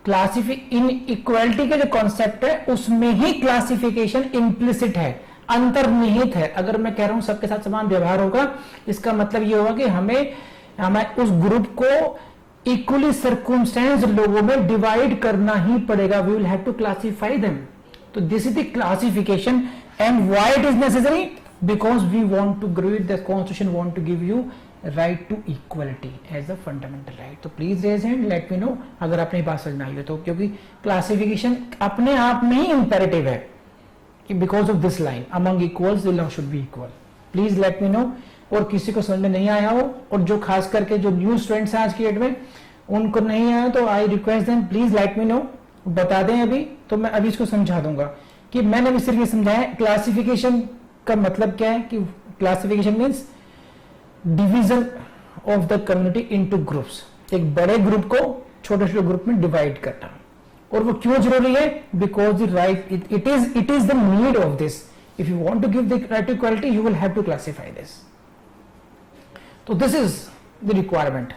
इन इक्वालिटी का जो कॉन्सेप्ट है उसमें ही क्लासिफिकेशन इम्प्लिसिट है, अंतर्निहित है। अगर मैं कह रहा हूं सबके साथ समान व्यवहार होगा, इसका मतलब ये होगा कि हमें उस ग्रुप को इक्वली सर्कमस्टेंस लोगों में डिवाइड करना ही पड़ेगा। We will have to classify them. तो this is the classification and why it is necessary, because we want to grow with the constitution want to give you right to equality as a fundamental right. तो please raise hand, let me know अगर आपने ये बात समझ में आई हो तो, क्योंकि क्लासिफिकेशन अपने आप में ही इंपेरेटिव है कि because of this line among equals the law should be equal. Please let me no. और किसी को समझ में नहीं आया हो, और जो खास करके जो न्यू स्टूडेंट्स हैं आज की डेट में उनको नहीं आया, तो I request them please let me no, बता दें अभी, तो मैं अभी इसको समझा दूंगा कि मैंने अभी सिर्फ ये समझाया क्लासिफिकेशन का मतलब क्या है। कि classification means division of the community into groups, एक बड़े ग्रुप को छोटे छोटे ग्रुप में डिवाइड करना। और वो क्यों जरूरी है, because the right it is the need of this. If you want to give the right to equality you will have to classify this. तो this is the requirement.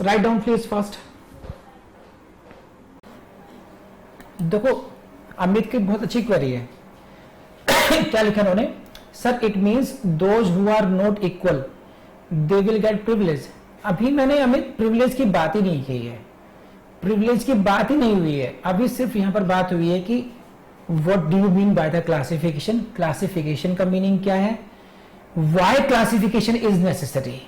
Right down please first. देखो अमित की बहुत अच्छी query है। क्या लिखा उन्होंने, sir it means those who are not equal they will get privilege. अभी मैंने अमित प्रिविलेज की बात ही नहीं की है, प्रिविलेज की बात ही नहीं हुई है। अभी सिर्फ यहां पर बात हुई है कि what do you mean by the classification, classification का मीनिंग क्या है, व्हाई क्लासिफिकेशन इज नेसेसरी।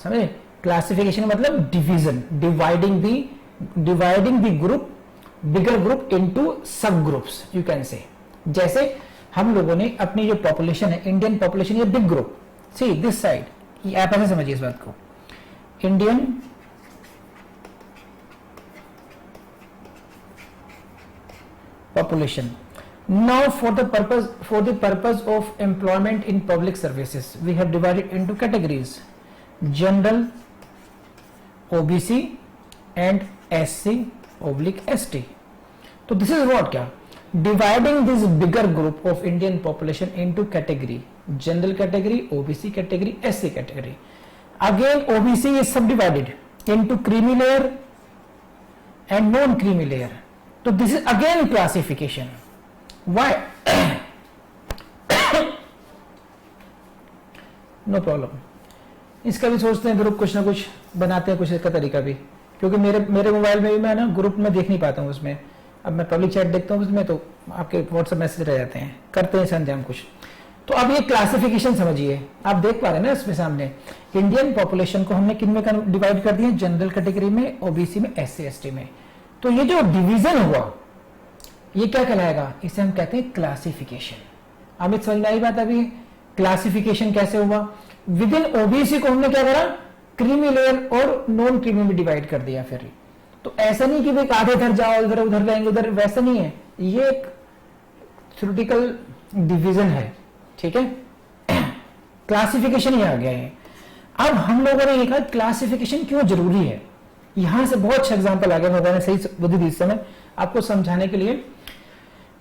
समझे, क्लासिफिकेशन मतलब division, dividing the group, bigger group into sub groups you can say. जैसे हम लोगों ने अपनी जो पॉपुलेशन है, इंडियन पॉपुलेशन, ये big group, see this side, आप ऐसे समझिए इस बात को, Indian population. Now for the purpose of employment in public services we have divided into categories, general, OBC and SC oblique ST. तो दिस इज व्हाट, क्या, dividing this bigger group of Indian population into category, general category, OBC category, SC category. Again OBC is subdivided into creamy layer and non-creamy layer. So this is again classification. Why? No problem. इसका भी सोचते हैं group कुछ ना कुछ बनाते हैं, कुछ इसका तरीका भी, क्योंकि मेरे मोबाइल में भी मैं ना ग्रुप में देख नहीं पाता हूँ उसमें। अब मैं पब्लिक चैट देखता हूँ उसमें तो आपके व्हाट्सएप मैसेज रह जाते हैं, करते हैं संध्याम कुछ। तो अब ये क्लासिफिकेशन समझिए, आप देख पा रहे हैं ना इसमें सामने, इंडियन पॉपुलेशन को हमने किन में डिवाइड कर दिया, जनरल कैटेगरी में, ओबीसी में, एससी एसटी में। तो ये जो डिवीजन हुआ ये क्या कहलाएगा, इसे हम कहते हैं क्लासिफिकेशन। अमित समझ में आई बात। अभी क्लासिफिकेशन कैसे हुआ, विद इन ओबीसी को हमने क्या करा, क्रीमी लेयर और नॉन क्रीमी में डिवाइड कर दिया। फिर तो ऐसा नहीं कि भाई आधे इधर जाओ इधर उधर जाएंगे उधर, वैसा नहीं है, ये एक थ्योरेटिकल डिवीजन है, ठीक है। क्लासिफिकेशन ही आ गया है। अब हम लोगों ने देखा क्लासिफिकेशन क्यों जरूरी है, यहां से बहुत अच्छा एग्जांपल आ गया, मैंने सही बुद्धि दी इस समय आपको समझाने के लिए।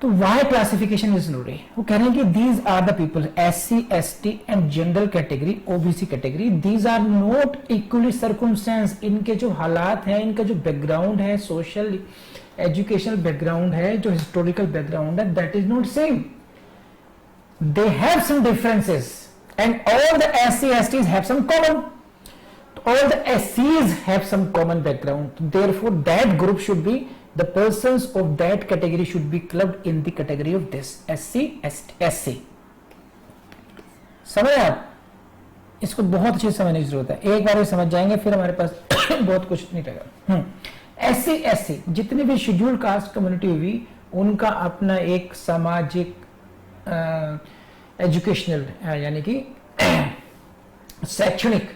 तो वाई क्लासिफिकेशन इज जरूरी, वो कह रहे हैं कि these are the people, SC ST and general category, OBC category, these are not equally circumstance. इनके जो हालात हैं, इनका जो बैकग्राउंड है, सोशल एजुकेशनल बैकग्राउंड है, जो हिस्टोरिकल बैकग्राउंड है, that is not same, they have some differences and all the SC STs have some common. All the SCs have some common background. Therefore, that group should be, the persons of that category should be clubbed in the category of this SC SC. समझ आप? इसको बहुत अच्छे से समझने की जरूरत है. एक बार समझ जाएंगे फिर हमारे पास बहुत कुछ नहीं रहेगा. SC SC जितने भी शेड्यूल्ड कास्ट कम्युनिटी हुई उनका अपना एक सामाजिक एजुकेशनल यानी कि शैक्षणिक,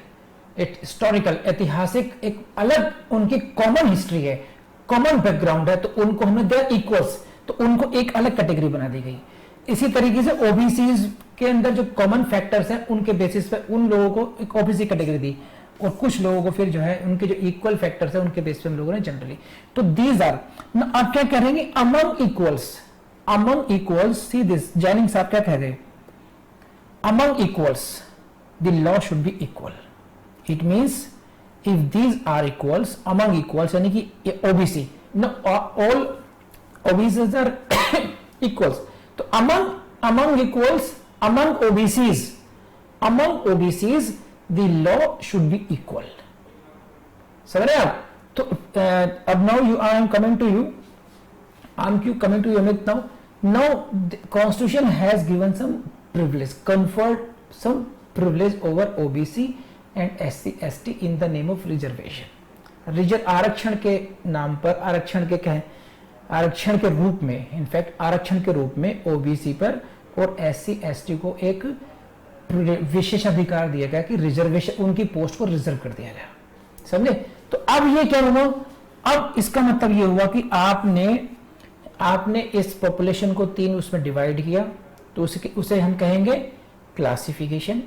हिस्टोरिकल, ऐतिहासिक एक अलग उनकी कॉमन हिस्ट्री है, कॉमन बैकग्राउंड है. तो उनको हमने दे इक्वल्स, तो उनको एक अलग कैटेगरी बना दी गई. इसी तरीके से ओबीसी के अंदर जो कॉमन फैक्टर्स हैं उनके बेसिस पे उन लोगों को एक ओबीसी कैटेगरी दी, और कुछ लोगों को फिर जो है उनके जो इक्वल फैक्टर्स हैं उनके बेस पे हम लोगों ने जनरली. तो दीज आर, आप क्या करेंगे, among equals. Among equals, see this, Jennings साहब क्या कह रहे हैं, among equals the law should be equal. It means if these are equals, among equals यानी कि OBC, no all OBCs are equals. तो among equals, among OBCs the law should be equal. समझ रहे आप? तो अब now I am coming to you. coming to you Amit now. Now the constitution has given some privilege, conferred some privilege over OBC and SC ST in the name of reservation. आरक्षण के नाम पर, आरक्षण के रूप में, in fact आरक्षण के रूप में OBC पर और SC ST को एक विशेष अधिकार दिया गया कि रिजर्वेशन, उनकी पोस्ट को रिजर्व कर दिया गया. समझे? तो अब ये क्या हुआ, अब इसका मतलब ये हुआ कि आपने इस पॉपुलेशन को 3 उसमें डिवाइड किया, तो उसे हम कहेंगे क्लासिफिकेशन.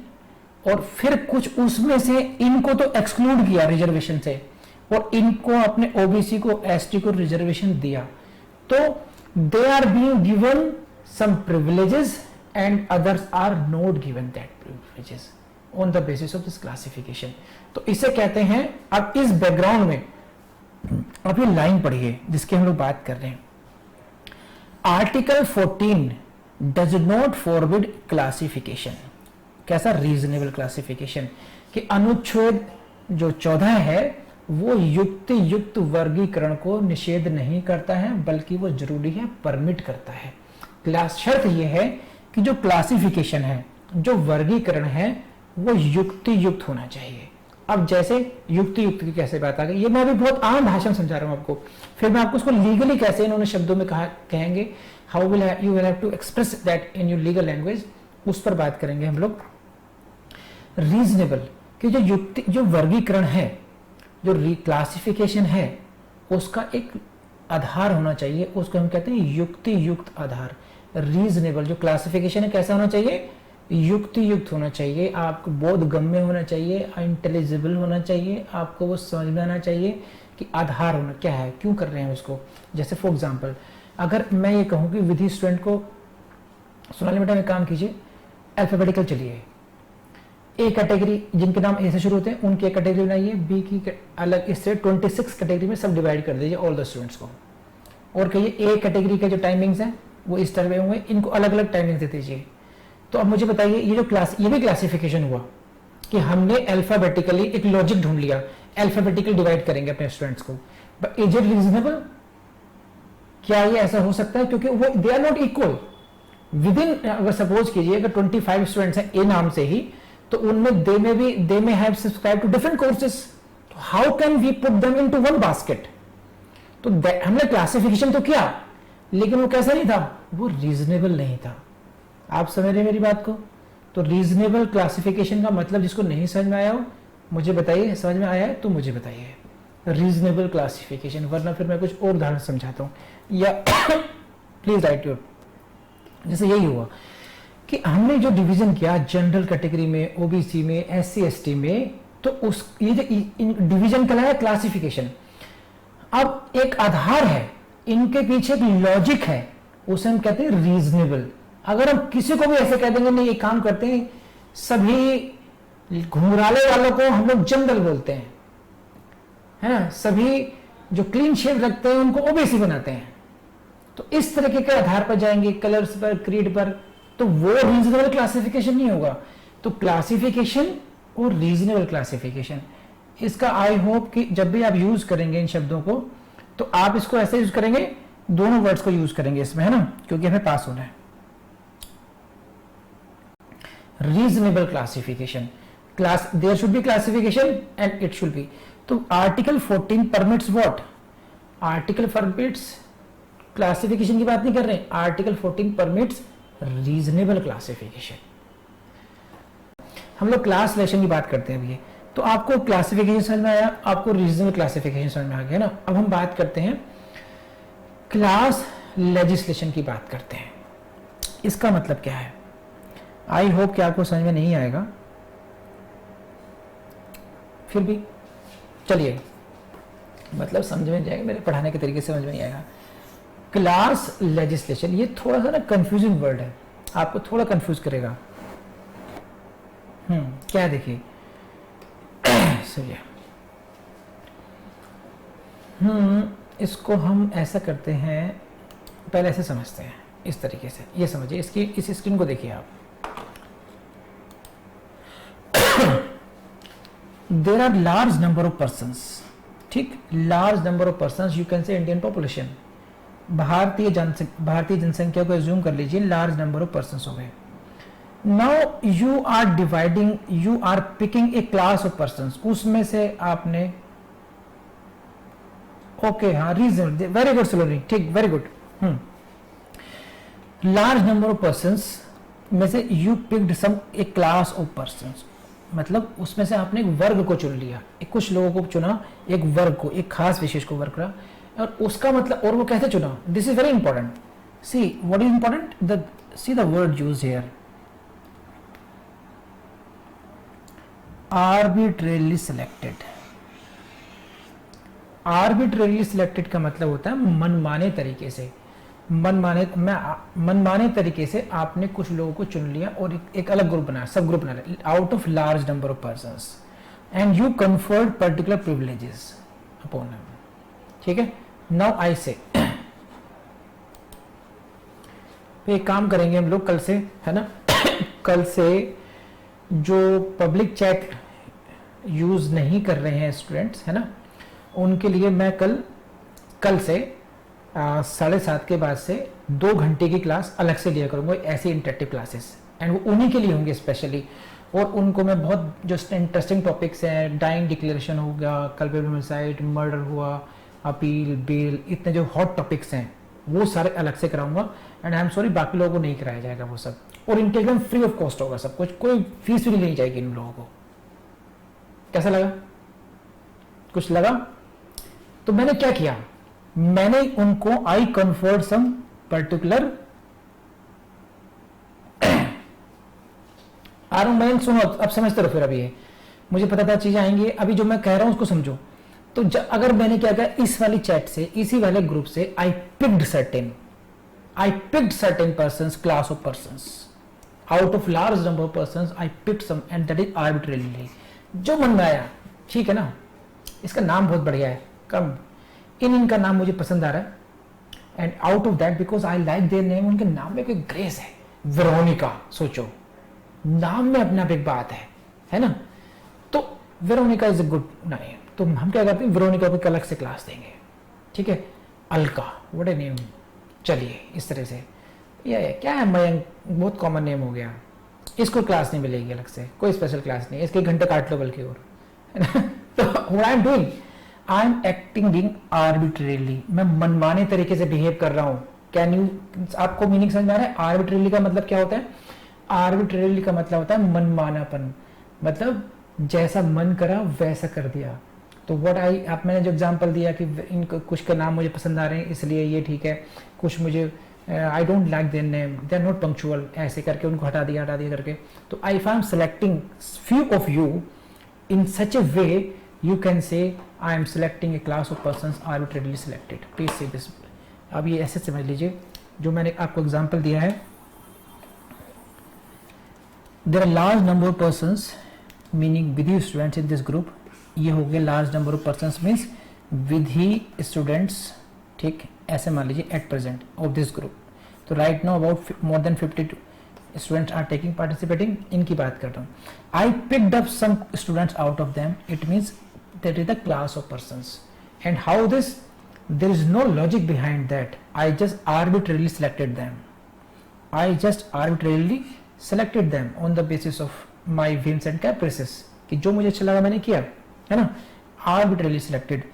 और फिर कुछ उसमें से इनको तो एक्सक्लूड किया रिजर्वेशन से, और इनको अपने ओबीसी को, एसटी को रिजर्वेशन दिया. तो they are being given some privileges and others are not given that privileges on the basis of this classification. तो इसे कहते हैं, अब इस बैकग्राउंड में अब ये लाइन पढ़िए जिसकी हम लोग बात कर रहे हैं. Article 14 does not forbid classification. कैसा? Reasonable classification. कि अनुच्छेद जो 14 है वो युक्त वर्गीकरण को निषेध नहीं करता है, बल्कि वो जरूरी है, परमिट करता है. क्लास शर्त यह है कि जो क्लासिफिकेशन है, जो वर्गीकरण है, वो युक्त होना चाहिए. अब जैसे युक्त की कैसे बात आ गई, ये मैं अभी बहुत आम भाषा में समझा रहा हूं आपको, फिर मैं आपको उसको लीगली कैसे इन्होंने शब्दों में कहेंगे, how will you will have to express that in your legal language, उस पर बात करेंगे हम लोग. रीजनेबल कि जो वर्गीकरण है, जो क्लासिफिकेशन है, उसका एक आधार होना चाहिए, उसको हम कहते हैं युक्त आधार. रीजनेबल जो क्लासिफिकेशन है कैसा होना चाहिए, युक्त होना चाहिए. आपको बोधगम्य होना चाहिए, इंटेलिजिबल होना चाहिए, आपको वो समझ में आना चाहिए कि आधार होना क्या है, क्यों कर रहे हैं उसको. जैसे फॉर एग्जांपल, अगर मैं ये कहूं कि विधि स्टूडेंट को, सोनाली बेटा में काम कीजिए, अल्फाबेटिकल चलिए, ए कैटेगरी जिनके नाम ए से शुरू होते हैं उनकी एक कैटेगरी बनाइए, बी की अलग, इससे 26 कैटेगरी में सब डिवाइड कर दीजिए ऑल द स्टूडेंट्स को, और कहिए ए कैटेगरी के जो टाइमिंग्स हैं वो इस तरह होंगे, इनको अलग अलग टाइमिंग दे दीजिए. तो अब मुझे बताइए, ये भी क्लासिफिकेशन हुआ कि हमने अल्फाबेटिकली एक लॉजिक ढूंढ लिया, अल्फाबेटिकली डिवाइड करेंगे अपने स्टूडेंट्स को. But is it reasonable? क्या ये ऐसा हो सकता है? क्योंकि वो they are not equal within. अगर सपोज कीजिए अगर 25 स्टूडेंट्स हैं ए नाम से ही, तो उनमें they may have subscribe to different courses. How can we put them into one basket? तो हमने क्लासिफिकेशन तो किया, लेकिन वो कैसा नहीं था, वो रीजनेबल नहीं था. आप समझ रहे मेरी बात को? तो रीजनेबल क्लासिफिकेशन का मतलब, जिसको नहीं समझ में आया हो मुझे बताइए, समझ में आया है तो मुझे बताइए रीजनेबल क्लासिफिकेशन, वरना फिर मैं कुछ और उदाहरण समझाता हूं, या प्लीज राइट योर. जैसे यही हुआ कि हमने जो डिवीजन किया जनरल कैटेगरी में, ओबीसी में, एससी एसटी में, तो उस ये जो डिवीजन कहलाया क्लासिफिकेशन. अब एक आधार है, इनके पीछे एक लॉजिक है, उसे हम कहते हैं रीजनेबल. अगर हम किसी को भी ऐसे कह देंगे नहीं, ये काम करते हैं, सभी घुंघराले वालों को हम लोग जनरल बोलते हैं, है ना, सभी जो क्लीन शेव रखते हैं उनको ओबीसी बनाते हैं, तो इस तरीके के आधार पर जाएंगे, कलर्स पर, क्रीड पर, तो वो रीजनेबल क्लासिफिकेशन नहीं होगा. तो क्लासिफिकेशन और रीजनेबल क्लासिफिकेशन, इसका आई होप कि जब भी आप यूज करेंगे इन शब्दों को तो आप इसको ऐसे यूज करेंगे, दोनों वर्ड्स को यूज करेंगे इसमें, है ना, क्योंकि हमें पास होना है। Reasonable classification, class there should be classification and it should be. तो article 14 permits what, article permits classification की बात नहीं कर रहे, आर्टिकल 14 परमिट्स रीजनेबल क्लासिफिकेशन। हम लोग क्लास सिलेक्शन की बात करते हैं अभी, तो आपको क्लासिफिकेशन समझ में आया, आपको रीजनेबल क्लासिफिकेशन समझ में आ गया ना। अब हम बात करते हैं क्लास लेजिस्लेशन की बात करते हैं, इसका मतलब क्या है। आई होप कि आपको समझ में नहीं आएगा, फिर भी चलिए, मतलब समझ में जाएगा, मेरे पढ़ाने के तरीके से समझ में नहीं आएगा। क्लास लेजिस्लेशन ये थोड़ा सा ना कंफ्यूजिंग वर्ड है, आपको थोड़ा कंफ्यूज करेगा। क्या है देखिए, इसको हम ऐसा करते हैं, पहले ऐसे समझते हैं इस तरीके से, ये समझिए, इसकी इस स्क्रीन को देखिए आप। There are large number of persons, ठीक, large number of persons, you can say Indian population, भारतीय जनसंख्या को एज्यूम कर लीजिए, लार्ज नंबर ऑफ पर्सन्स हो गए। Now you are dividing, you are picking a class of persons, उसमें से आपने, ओके, हाँ, रीजन, वेरी गुड सलोनी, ठीक, very good. Large number of persons में से you picked some a class of persons, मतलब उसमें से आपने एक वर्ग को चुन लिया, एक कुछ लोगों को चुना, एक वर्ग को, एक खास विशेष को वर्ग करा, और उसका मतलब, और वो कैसे चुना, this is very important. See what is important, the see the word use here, arbitrarily selected. Arbitrarily selected का मतलब होता है मनमाने तरीके से, मनमाने तरीके से आपने कुछ लोगों को चुन लिया और एक अलग ग्रुप बनाया, सब ग्रुप बना लिया, out of large number of persons, and you conferred particular privileges upon them, ठीक है। नाउ आई से, एक काम करेंगे हम लोग कल से, है ना, कल से जो पब्लिक चैट यूज नहीं कर रहे हैं स्टूडेंट्स, है ना, उनके लिए मैं कल से 7:30 के बाद से 2 घंटे की क्लास अलग से लिया करूंगा, ऐसी इंटरेक्टिव क्लासेस, एंड वो उन्हीं के लिए होंगे स्पेशली। और उनको मैं बहुत जो इंटरेस्टिंग टॉपिक्स हैं, डाइंग डिक्लेरेशन हो गया, कल्पेबल होमिसाइड, मर्डर हुआ, अपील, बेल, इतने जो हॉट टॉपिक्स हैं वो सारे अलग से कराऊंगा, एंड आई एम सॉरी बाकी लोगों को नहीं कराया जाएगा वो सब, और इनके एकदम फ्री ऑफ कॉस्ट होगा सब कुछ, कोई फीस भी नहीं ली जाएगी इन लोगों को। कैसा लगा, कुछ लगा? तो मैंने क्या किया, मैंने उनको आई कन्फर्ड सम पर्टिकुलर, मैंने सुनो, अब समझते रहो, फिर अभी ये मुझे पता था चीजें आएंगी, अभी जो मैं कह रहा हूं उसको समझो। तो अगर मैंने क्या किया, इस वाली चैट से, इसी वाले ग्रुप से I picked certain persons, class of persons, out of large number of persons I picked some, and that is arbitrarily, जो मन में आया, ठीक है ना। इसका नाम बहुत बढ़िया है, कम इनका नाम मुझे पसंद आ रहा है, and out of that because I like their name, उनके नाम में कोई ग्रेस है। वेरोनिका, सोचो नाम में अपना एक बात है ना। तो Veronica is a good name, तो हम क्या करते हैं, वेरोनिका को अलग से क्लास देंगे, ठीक है। अलका, व्हाट ए नेम, चलिए इस तरह से, ये क्या है, मयंक, बहुत कॉमन नेम हो गया, इसको क्लास नहीं मिलेगी अलग से, कोई स्पेशल क्लास नहीं, इसके घंटे काट लो बल्कि, और है ना। तो what I am doing, I am acting being arbitrarily, मैं मनमाने तरीके से बिहेव कर रहा हूं। कैन यू, आपको मीनिंग समझ में आ रहा है? आर्बिट्रेरली का मतलब क्या होता है? आर्बिट्रेरली का मतलब होता है मनमानापन, मतलब जैसा मन करा वैसा कर दिया। तो व्हाट आई, आप मैंने जो एग्जांपल दिया कि इनको कुछ के नाम मुझे पसंद आ रहे हैं इसलिए ये ठीक है, कुछ मुझे I don't like their name, they are not punctual, ऐसे करके उनको हटा दिया करके। तो if I am selecting few of you in such a way, you can say I am selecting a class of persons arbitrarily selected. Please say this. अब ये ऐसे समझ लीजिए, जो मैंने आपको एग्जांपल दिया है, there are large number of persons meaning with you students in this group, ये हो गया large number of persons means with he students, ठीक, ऐसे मान लीजिए at present of this group। तो right now about more than 52 students are taking participating, इनकी बात कर रहा हूँ. I picked up some students out of them, it means that is the class of persons. And how this, there is no logic behind that. I just arbitrarily selected them. I just arbitrarily selected them on the basis of my whims and caprices. कि जो मुझे अच्छा लगा मैंने किया, है ना, arbitrarily selected.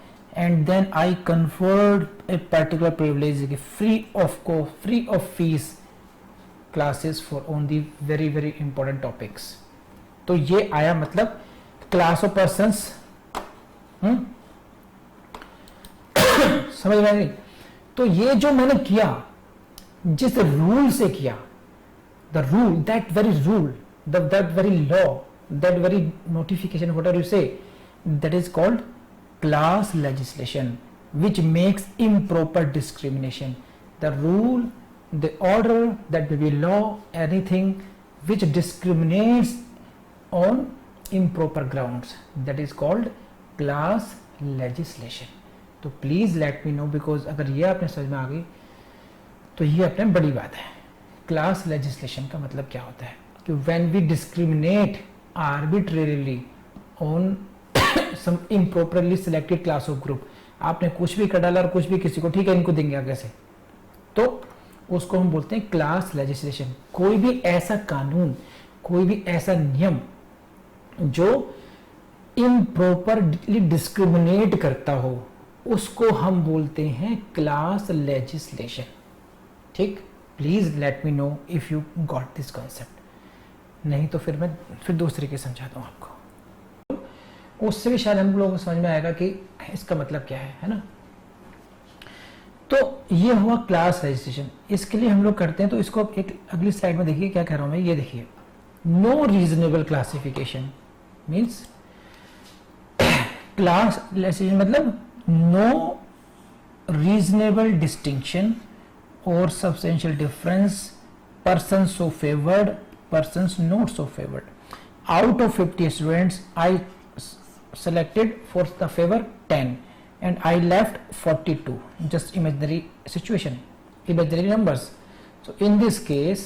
And then I conferred a particular privilege, free of fees classes for only very important topics. तो ये आया मतलब class of persons. समझ में नहीं? तो ये जो मैंने किया, जिस रूल से किया, the rule, that very rule, that very law, that very notification, whatever you say, that is called class legislation, which makes improper discrimination. The rule, the order, that may be law, anything which discriminates on improper grounds, that is called class legislation. तो please let me know, because अगर ये आपने समझ में आ गई तो ये अपने बड़ी बात है. क्लास लेजिस्लेशन का मतलब क्या होता है कि when we discriminate arbitrarily on some improperly selected class of group, आपने कुछ भी कर डाला और कुछ भी किसी को, ठीक है इनको देंगे आगे से, तो उसको हम बोलते हैं क्लास लेजिस्लेशन. कोई भी ऐसा कानून, कोई भी ऐसा नियम जो इम्प्रॉपरली डिस्क्रिमिनेट करता हो, उसको हम बोलते हैं क्लास लेजिस्लेशन. ठीक, please let me know if you got this concept. नहीं तो फिर मैं दूसरे के समझाता हूं आपको, उससे भी शायद हम लोगों को समझ में आएगा कि इसका मतलब क्या है ना. तो ये हुआ क्लास लेजिस्लेशन. इसके लिए हम लोग करते हैं, तो इसको एक अगली स्लाइड में देखिए क्या कह रहा हूं मैं. ये देखिए, no reasonable classification means, class legislation मतलब no reasonable distinction or substantial difference, persons so favored, persons not so favored. Out of 50 students, I selected for the favor 10 and I left 42. Just imaginary situation, imaginary numbers. So in this case,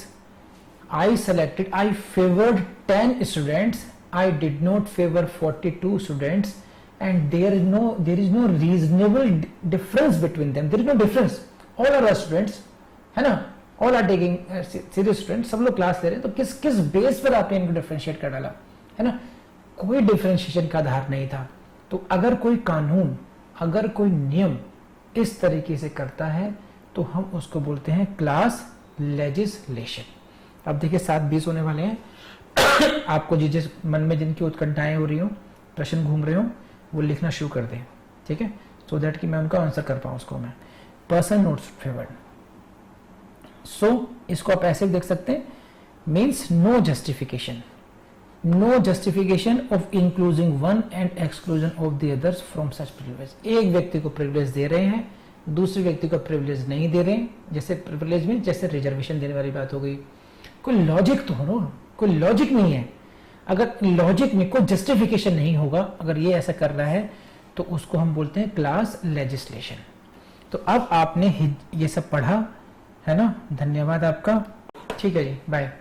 I favored 10 students, I did not favor 42 students, and there is no reasonable difference between them. There is no difference. All are students, है ना, all are taking serious students, सब लोग class ले रहे हैं. तो किस base पर आपने इनको डिफरेंशिएट कर डाला, है ना, कोई डिफरेंशिएशन का आधार नहीं था. तो अगर कोई कानून, अगर कोई नियम इस तरीके से करता है तो हम उसको बोलते हैं क्लास लेजिस्लेशन. अब देखिए 7:20 होने वाले हैं. आपको जिस मन में जिनकी उत्कंठाएं हो रही हो, प्रश्न घूम रहे हो, वो लिखना शुरू कर दें, ठीक है, सो दैट कि मैं उनका आंसर कर पाऊं उसको. मैं पर्सन नोट फेवर्ड, सो इसको आप ऐसे देख सकते हैं, means no justification, no justification of including one and exclusion of the others from such privilege. एक व्यक्ति को प्रिविलेज दे रहे हैं, दूसरे व्यक्ति को प्रिविलेज नहीं दे रहे. जैसे प्रिविलेज में जैसे रिजर्वेशन देने वाली बात हो गई. कोई लॉजिक तो हो, कोई लॉजिक नहीं है. अगर लॉजिक में कोई जस्टिफिकेशन नहीं होगा, अगर ये ऐसा कर रहा है, तो उसको हम बोलते हैं क्लास लेजिस्लेशन. तो अब आपने ये सब पढ़ा है ना, धन्यवाद आपका. ठीक है जी, बाय.